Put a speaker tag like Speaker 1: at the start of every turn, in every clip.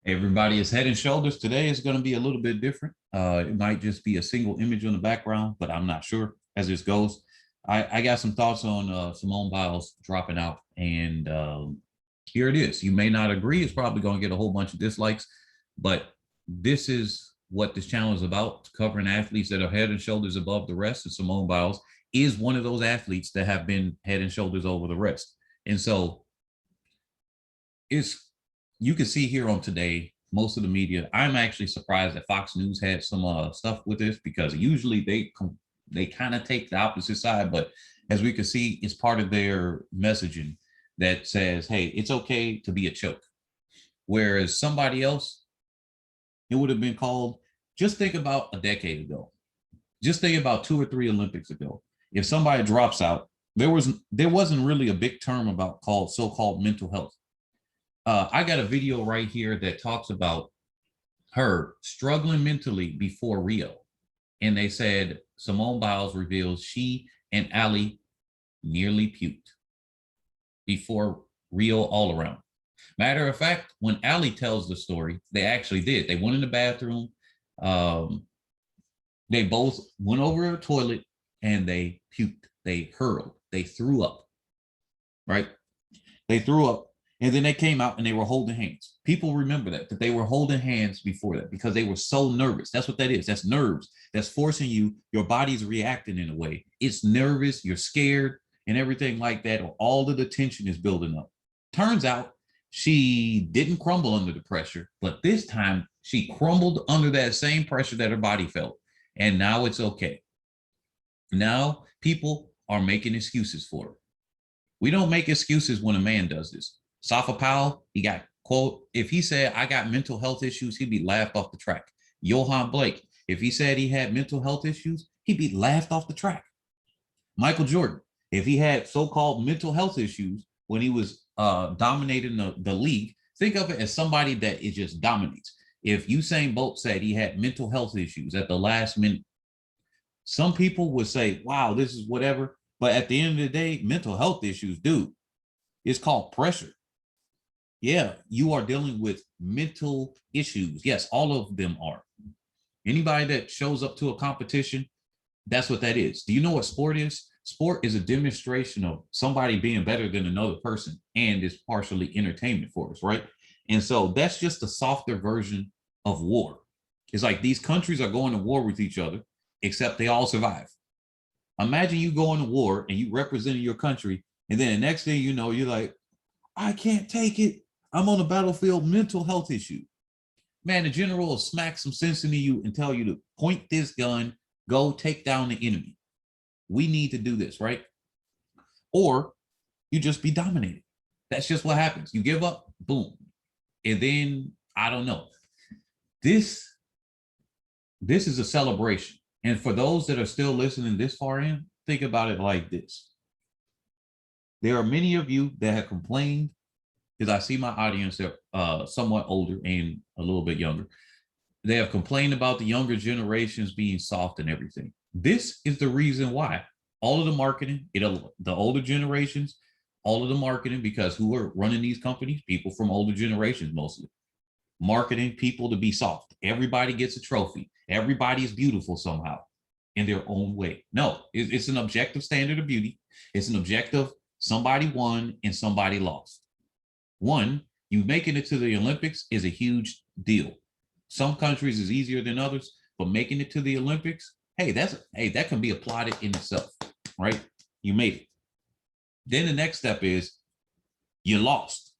Speaker 1: Everybody is head and shoulders. Today is going to be a little bit different. It might just be a single image on the background, but I'm not sure as this goes. I got some thoughts on Simone Biles dropping out, and here it is. You may not agree. It's probably going to get a whole bunch of dislikes, but this is what this channel is about, covering athletes that are head and shoulders above the rest. And Simone Biles is one of those athletes that have been head and shoulders over the rest. And so it's, you can see here on today, most of the media, I'm actually surprised that Fox News had some stuff with this, because usually they kind of take the opposite side, but as we can see, it's part of their messaging that says, hey, it's okay to be a choke. Whereas somebody else, it would have been called, just think about a decade ago. Just think about 2 or 3 Olympics ago. If somebody drops out, there wasn't really a big term about so-called mental health. I got a video right here that talks about her struggling mentally before Rio. And they said Simone Biles reveals she and Ali nearly puked before Rio all around. Matter of fact, when Ali tells the story, they actually did. They went in the bathroom. They both went over a toilet and they puked. They hurled. They threw up, right? They threw up. And then they came out and they were holding hands. People remember that they were holding hands before that because they were so nervous. That's what that is. That's nerves. That's forcing you. Your body's reacting in a way. It's nervous. You're scared and everything like that. Or all of the tension is building up. Turns out she didn't crumble under the pressure, but this time she crumbled under that same pressure that her body felt. And now it's okay. Now people are making excuses for her. We don't make excuses when a man does this. Safa Powell, he got, quote, if he said, I got mental health issues, he'd be laughed off the track. Johan Blake, if he said he had mental health issues, he'd be laughed off the track. Michael Jordan, if he had so-called mental health issues when he was dominating the league, think of it as somebody that it just dominates. If Usain Bolt said he had mental health issues at the last minute, some people would say, wow, this is whatever. But at the end of the day, mental health issues, dude, it's called pressure. Yeah, you are dealing with mental issues. Yes, all of them are. Anybody that shows up to a competition, that's what that is. Do you know what sport is? Sport is a demonstration of somebody being better than another person, and is partially entertainment for us, right? And so that's just a softer version of war. It's like these countries are going to war with each other, except they all survive. Imagine you going to war and you representing your country, and then the next thing you know, you're like, I can't take it. I'm on the battlefield, mental health issue. Man, the general will smack some sense into you and tell you to point this gun, go take down the enemy. We need to do this, right? Or you just be dominated. That's just what happens. You give up, boom. And then, I don't know. This is a celebration. And for those that are still listening this far in, think about it like this. There are many of you that have complained, because I see my audience that are somewhat older and a little bit younger. They have complained about the younger generations being soft and everything. This is the reason why. All of the marketing, the older generations, all of the marketing, because who are running these companies? People from older generations mostly. Marketing people to be soft. Everybody gets a trophy. Everybody is beautiful somehow in their own way. No, it's an objective standard of beauty. It's an objective, somebody won and somebody lost. One, you making it to the Olympics is a huge deal. Some countries is easier than others, but making it to the Olympics, hey, that can be applauded in itself, right? You made it. Then the next step is you lost.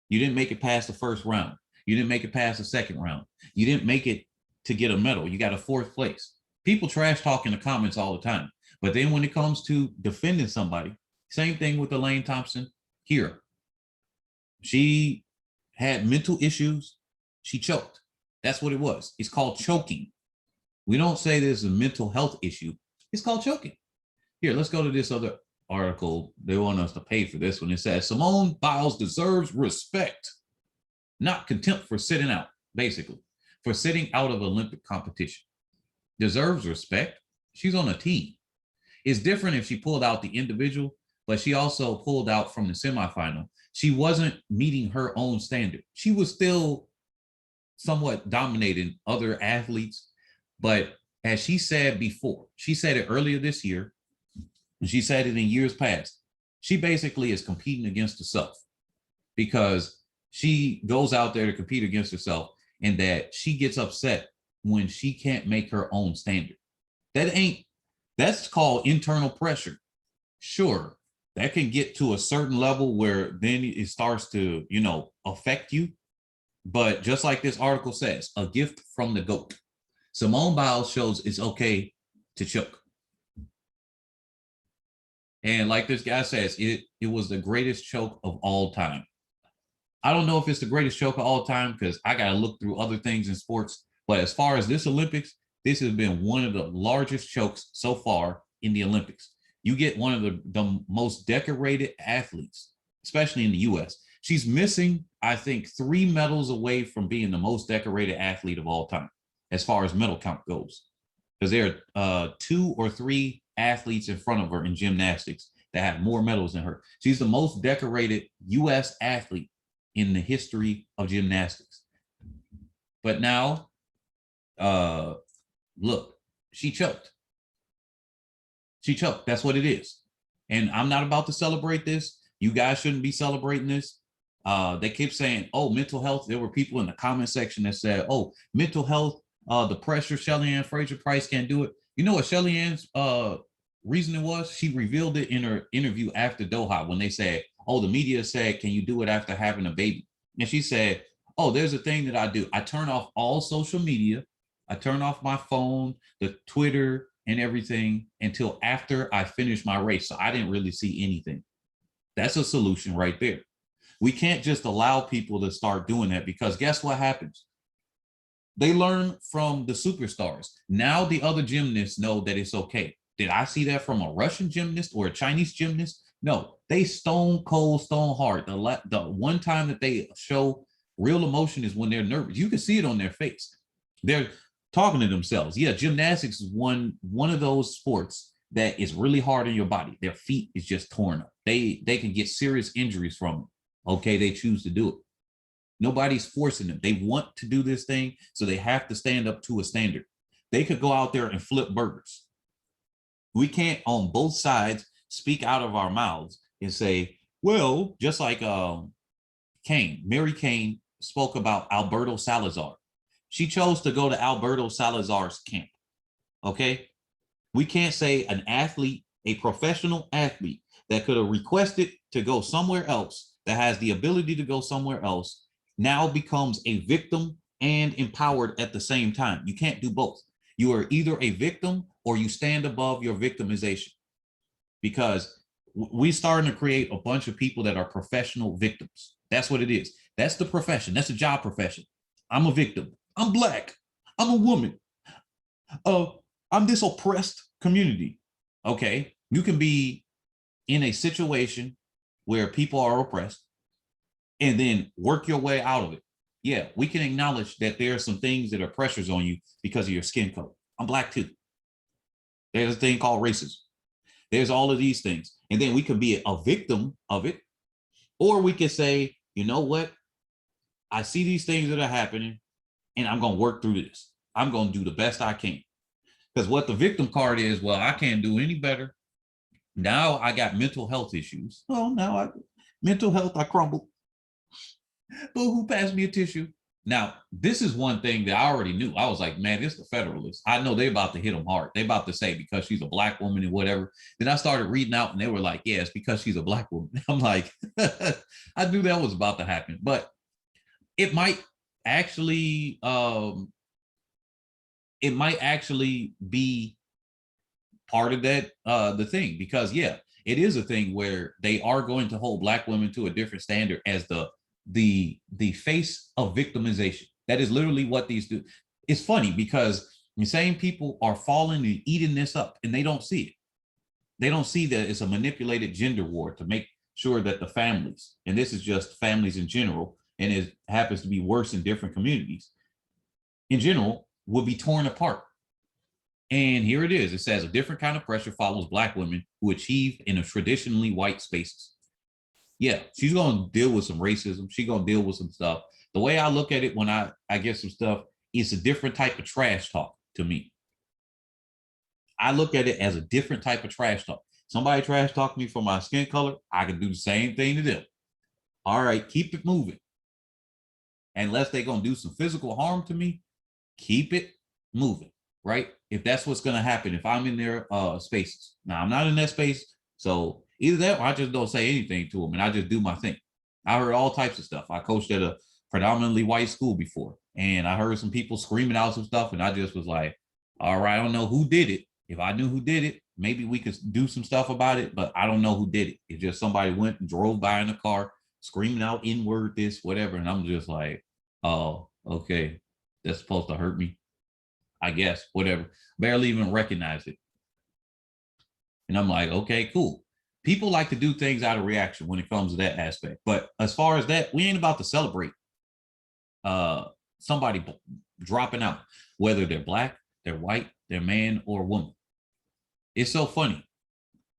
Speaker 1: You didn't make it past the first round. You didn't make it past the second round. You didn't make it to get a medal. You got a 4th place. People trash talk in the comments all the time. But then when it comes to defending somebody, same thing with Elaine Thompson-Herah. She had mental issues. She choked. That's what it was. It's called choking. We don't say there's a mental health issue. It's called choking. Here, let's go to this other article. They want us to pay for this one. It says, Simone Biles deserves respect, not contempt for sitting out, basically, for sitting out of Olympic competition. Deserves respect. She's on a team. It's different if she pulled out the individual, but she also pulled out from the semifinal. She wasn't meeting her own standard. She was still somewhat dominating other athletes. But as she said before, she said it earlier this year, and she said it in years past, she basically is competing against herself, because she goes out there to compete against herself, and that she gets upset when she can't make her own standard. That's called internal pressure. Sure, that can get to a certain level where then it starts to, affect you. But just like this article says, a gift from the GOAT. Simone Biles shows it's okay to choke. And like this guy says, it was the greatest choke of all time. I don't know if it's the greatest choke of all time, because I got to look through other things in sports. But as far as this Olympics, this has been one of the largest chokes so far in the Olympics. You get one of the most decorated athletes, especially in the U.S. She's missing, I think, 3 medals away from being the most decorated athlete of all time, as far as medal count goes. Because there are 2 or 3 athletes in front of her in gymnastics that have more medals than her. She's the most decorated U.S. athlete in the history of gymnastics. But now, look, she choked. She choked. That's what it is. And I'm not about to celebrate this. You guys shouldn't be celebrating this. They keep saying, oh, mental health. There were people in the comment section that said, oh, mental health, the pressure, Shelly-ann Fraser-Pryce can't do it. You know what Shelly-ann's reasoning was? She revealed it in her interview after Doha, when they said, oh, the media said, can you do it after having a baby? And she said, oh, there's a thing that I do. I turn off all social media. I turn off my phone, the Twitter, and everything until after I finish my race. So I didn't really see anything. That's a solution right there. We can't just allow people to start doing that, because guess what happens? They learn from the superstars. Now the other gymnasts know that it's okay. Did I see that from a Russian gymnast or a Chinese gymnast? No, they stone cold, stone hard. The one time that they show real emotion is when they're nervous. You can see it on their face. They're talking to themselves. Yeah, gymnastics is one of those sports that is really hard on your body. Their feet is just torn up. They can get serious injuries from it. Okay, they choose to do it. Nobody's forcing them. They want to do this thing, so they have to stand up to a standard. They could go out there and flip burgers. We can't, on both sides, speak out of our mouths and say, well, just like Mary Kane spoke about Alberto Salazar. She chose to go to Alberto Salazar's camp. Okay, we can't say an athlete, a professional athlete that could have requested to go somewhere else, that has the ability to go somewhere else, now becomes a victim and empowered at the same time. You can't do both. You are either a victim or you stand above your victimization, because we're starting to create a bunch of people that are professional victims. That's what it is. That's the profession. That's a job profession. I'm a victim. I'm Black. I'm a woman. I'm this oppressed community. Okay, you can be in a situation where people are oppressed and then work your way out of it. Yeah, we can acknowledge that there are some things that are pressures on you because of your skin color. I'm Black too. There's a thing called racism. There's all of these things. And then we can be a victim of it. Or we can say, you know what? I see these things that are happening and I'm going to work through this. I'm going to do the best I can. Because what the victim card is, well, I can't do any better. Now I got mental health issues. Oh, mental health, I crumbled. But who passed me a tissue? Now, this is one thing that I already knew. I was like, man, this is the Federalists. I know they're about to hit them hard. They're about to say because she's a Black woman and whatever. Then I started reading out and they were like, yeah, it's because she's a Black woman. I'm like, I knew that was about to happen. But it might actually be part of that, the thing, because yeah, it is a thing where they are going to hold Black women to a different standard as the face of victimization. That is literally what these do. It's funny because the same people are falling and eating this up and they don't see it. They don't see that it's a manipulated gender war to make sure that the families, and this is just families in general, and it happens to be worse in different communities in general, will be torn apart. And here it is. It says a different kind of pressure follows Black women who achieve in a traditionally white spaces. Yeah, she's going to deal with some racism. She's going to deal with some stuff. The way I look at it when I get some stuff, it's a different type of trash talk to me. I look at it as a different type of trash talk. Somebody trash talk me for my skin color, I can do the same thing to them. All right, keep it moving. Unless they're going to do some physical harm to me, keep it moving, right? If that's what's going to happen, if I'm in their spaces. Now, I'm not in that space, so either that or I just don't say anything to them and I just do my thing. I heard all types of stuff. I coached at a predominantly white school before, and I heard some people screaming out some stuff, and I just was like, all right, I don't know who did it. If I knew who did it, maybe we could do some stuff about it, but I don't know who did it. It's just somebody went and drove by in a car, screaming out N-word, this, whatever, and I'm just like, oh, okay, that's supposed to hurt me, I guess, whatever. Barely even recognize it. And I'm like, okay, cool. People like to do things out of reaction when it comes to that aspect. But as far as that, we ain't about to celebrate somebody dropping out, whether they're black, they're white, they're man or woman. It's so funny.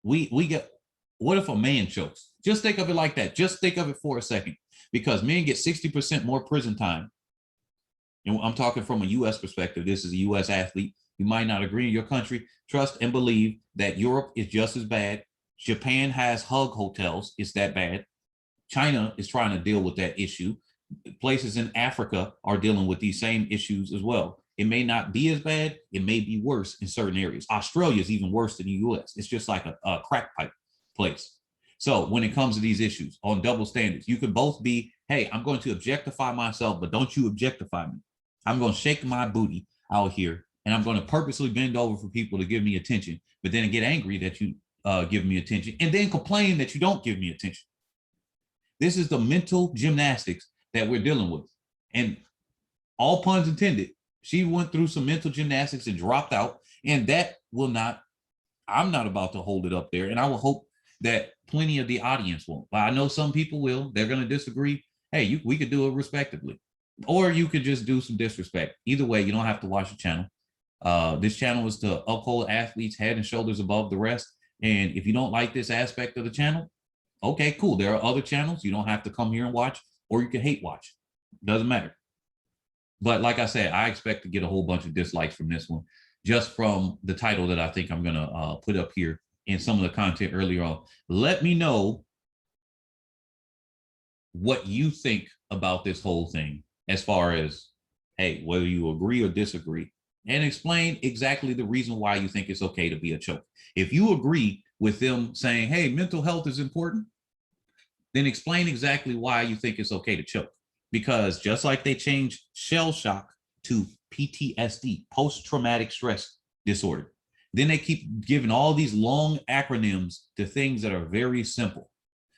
Speaker 1: We get, what if a man chokes? Just think of it like that. Just think of it for a second, because men get 60% more prison time. And I'm talking from a U.S. perspective. This is a U.S. athlete. You might not agree in your country. Trust and believe that Europe is just as bad. Japan has hug hotels. It's that bad. China is trying to deal with that issue. Places in Africa are dealing with these same issues as well. It may not be as bad. It may be worse in certain areas. Australia is even worse than the U.S. It's just like a crack pipe place. So when it comes to these issues on double standards, you could both be, hey, I'm going to objectify myself, but don't you objectify me. I'm going to shake my booty out here, and I'm going to purposely bend over for people to give me attention, but then get angry that you give me attention, and then complain that you don't give me attention. This is the mental gymnastics that we're dealing with. And all puns intended, she went through some mental gymnastics and dropped out, and that will not, I'm not about to hold it up there, and I will hope that plenty of the audience won't. But I know some people will. They're going to disagree. Hey, we could do it respectively. Or you could just do some disrespect. Either way, you don't have to watch the channel. This channel is to uphold athletes head and shoulders above the rest. And if you don't like this aspect of the channel, okay, cool. There are other channels. You don't have to come here and watch, or you can hate watch. Doesn't matter. But like I said, I expect to get a whole bunch of dislikes from this one, just from the title that I think I'm going to put up here and some of the content earlier on. Let me know what you think about this whole thing, as far as, hey, whether you agree or disagree, and explain exactly the reason why you think it's okay to be a choke. If you agree with them saying, hey, mental health is important, then explain exactly why you think it's okay to choke. Because just like they changed shell shock to PTSD, post-traumatic stress disorder, then they keep giving all these long acronyms to things that are very simple.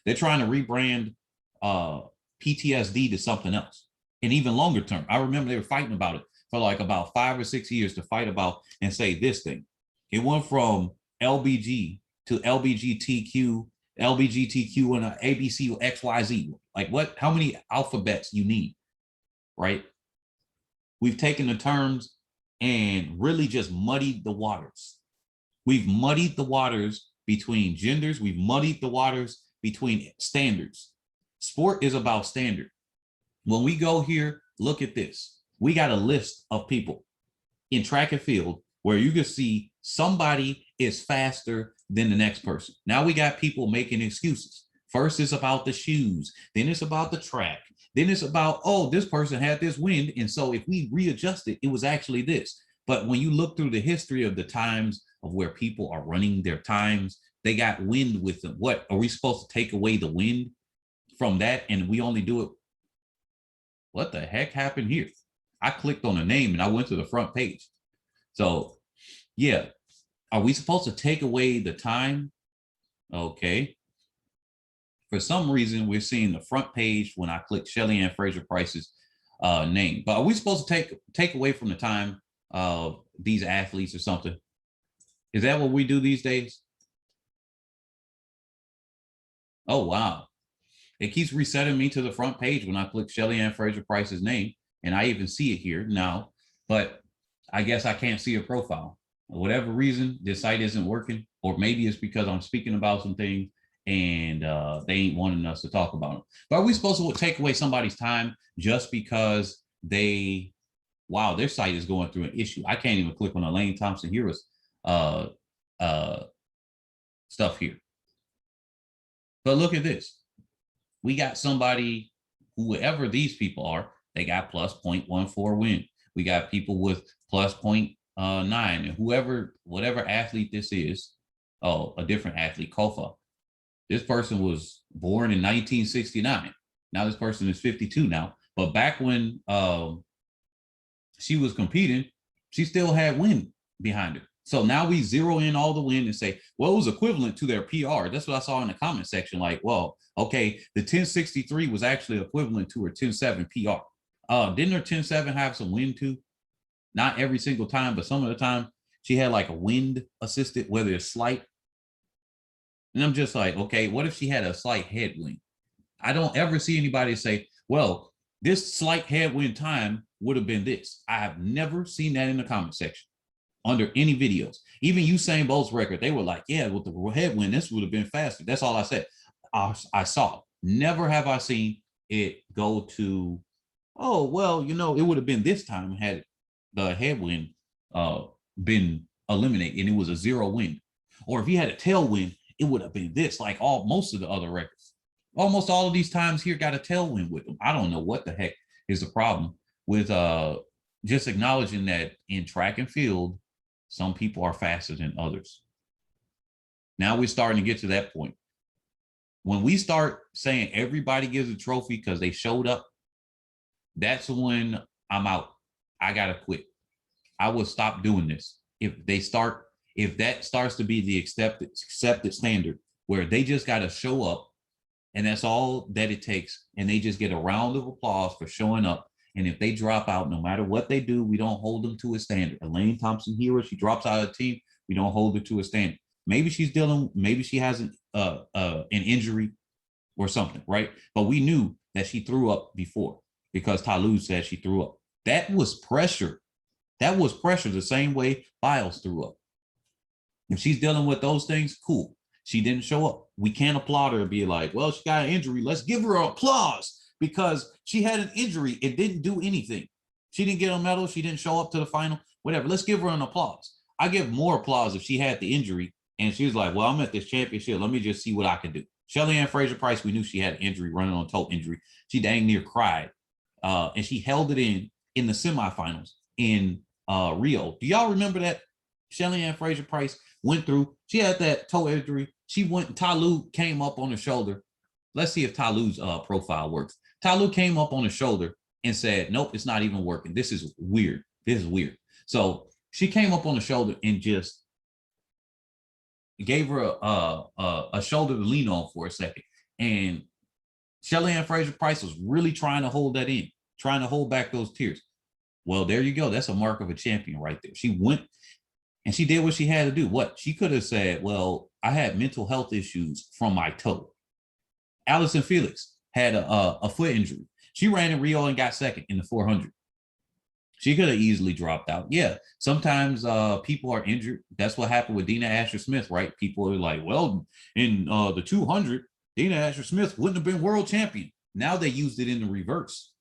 Speaker 1: They're trying to rebrand PTSD to something else. And even longer term, I remember they were fighting about it for like about 5 or 6 years to fight about and say this thing. It went from LBG to LBGTQ, LBGTQ, and ABC, XYZ. Like what, how many alphabets you need, right? We've taken the terms and really just muddied the waters. We've muddied the waters between genders. We've muddied the waters between standards. Sport is about standard. When we go here, look at this. We got a list of people in track and field where you can see somebody is faster than the next person. Now we got people making excuses. First it's about the shoes, then it's about the track, then it's about, oh, this person had this wind, and so if we readjust it, it was actually this. But when you look through the history of the times of where people are running their times, they got wind with them. What, are we supposed to take away the wind from that and we only do it? What the heck happened here? I clicked on a name and I went to the front page. So yeah, are we supposed to take away the time? Okay. For some reason, we're seeing the front page when I click Shelly-ann Fraser-Pryce's name. But are we supposed to take away from the time of these athletes or something? Is that what we do these days? Oh, wow. It keeps resetting me to the front page when I click Shelly-ann Fraser-Pryce's name, and I even see it here now, but I guess I can't see a profile. For whatever reason, this site isn't working, or maybe it's because I'm speaking about some things and they ain't wanting us to talk about them. But are we supposed to take away somebody's time just because they, wow, their site is going through an issue? I can't even click on Elaine Thompson-Herah's stuff here. But look at this. We got somebody, whoever these people are, they got plus 0.14 win. We got people with plus 0.9, and whatever athlete this is, oh, a different athlete, Kofa. This person was born in 1969. Now this person is 52 now. But back when she was competing, she still had win behind her. So now we zero in all the win and say, well, it was equivalent to their PR. That's what I saw in the comment section. Like, well, okay, the 1063 was actually equivalent to her 10.7 PR. Didn't her 10.7 have some wind too? Not every single time, but some of the time she had like a wind assisted, whether it's slight. And I'm just like, okay, what if she had a slight headwind? I don't ever see anybody say, well, this slight headwind time would have been this. I have never seen that in the comment section under any videos. Even Usain Bolt's record, they were like, yeah, with the headwind, this would have been faster. That's all I said. I saw. Never have I seen it go to, oh, well, you know, it would have been this time had the headwind been eliminated and it was a zero wind. Or if you had a tailwind, it would have been this, like most of the other records. Almost all of these times here got a tailwind with them. I don't know what the heck is the problem with just acknowledging that in track and field, some people are faster than others. Now we're starting to get to that point. When we start saying everybody gives a trophy because they showed up, that's when I'm out. I gotta quit. I will stop doing this. If that starts to be the accepted standard, where they just gotta show up and that's all that it takes, and they just get a round of applause for showing up. And if they drop out, no matter what they do, we don't hold them to a standard. Elaine Thompson-Herah, she drops out of the team, we don't hold her to a standard. Maybe she has an injury or something, right? But we knew that she threw up before because Talou said she threw up. That was pressure. That was pressure the same way Biles threw up. If she's dealing with those things, cool. She didn't show up. We can't applaud her and be like, well, she got an injury. Let's give her applause because she had an injury. It didn't do anything. She didn't get a medal. She didn't show up to the final, whatever. Let's give her an applause. I give more applause if she had the injury and she was like, well, I'm at this championship. Let me just see what I can do. Shelly-ann Fraser-Pryce, we knew she had an injury, running on toe injury. She dang near cried. And she held it in the semifinals in Rio. Do y'all remember that? Shelly-ann Fraser-Pryce went through. She had that toe injury. She went, Talou came up on her shoulder. Let's see if Talou's profile works. Talou came up on her shoulder and said, nope, it's not even working. This is weird. This is weird. So she came up on the shoulder and just gave her a shoulder to lean on for a second. And Shelly-ann Fraser-Pryce was really trying to hold that in, trying to hold back those tears. Well, there you go. That's a mark of a champion right there. She went and she did what she had to do. What? She could have said, well, I had mental health issues from my toe. Allison Felix had a foot injury. She ran in Rio and got second in the 400. She could have easily dropped out. Yeah, sometimes people are injured. That's what happened with Dina Asher-Smith, right? People are like, well, in the 200, Dina Asher-Smith wouldn't have been world champion. Now they used it in the reverse.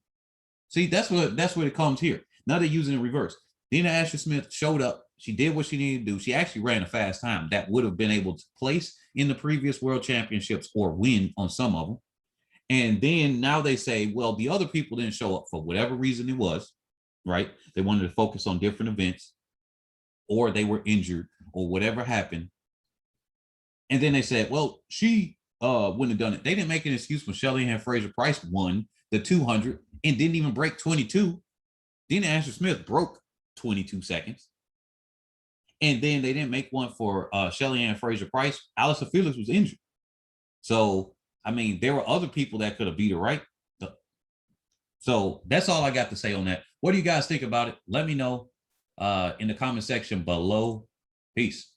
Speaker 1: See, that's what it comes here. Now they're using it in reverse. Dina Asher-Smith showed up. She did what she needed to do. She actually ran a fast time that would have been able to place in the previous world championships or win on some of them. And then now they say, well, the other people didn't show up for whatever reason it was, right? They wanted to focus on different events, or they were injured, or whatever happened. And then they said, well, she wouldn't have done it. They didn't make an excuse when Shelly-ann Fraser-Pryce won the 200 and didn't even break 22. Dina Asher-Smith broke 22 seconds. And then they didn't make one for Shelly-ann Fraser-Pryce. Allison Felix was injured. So, I mean, there were other people that could have beat her, right? So that's all I got to say on that. What do you guys think about it? Let me know in the comment section below. Peace.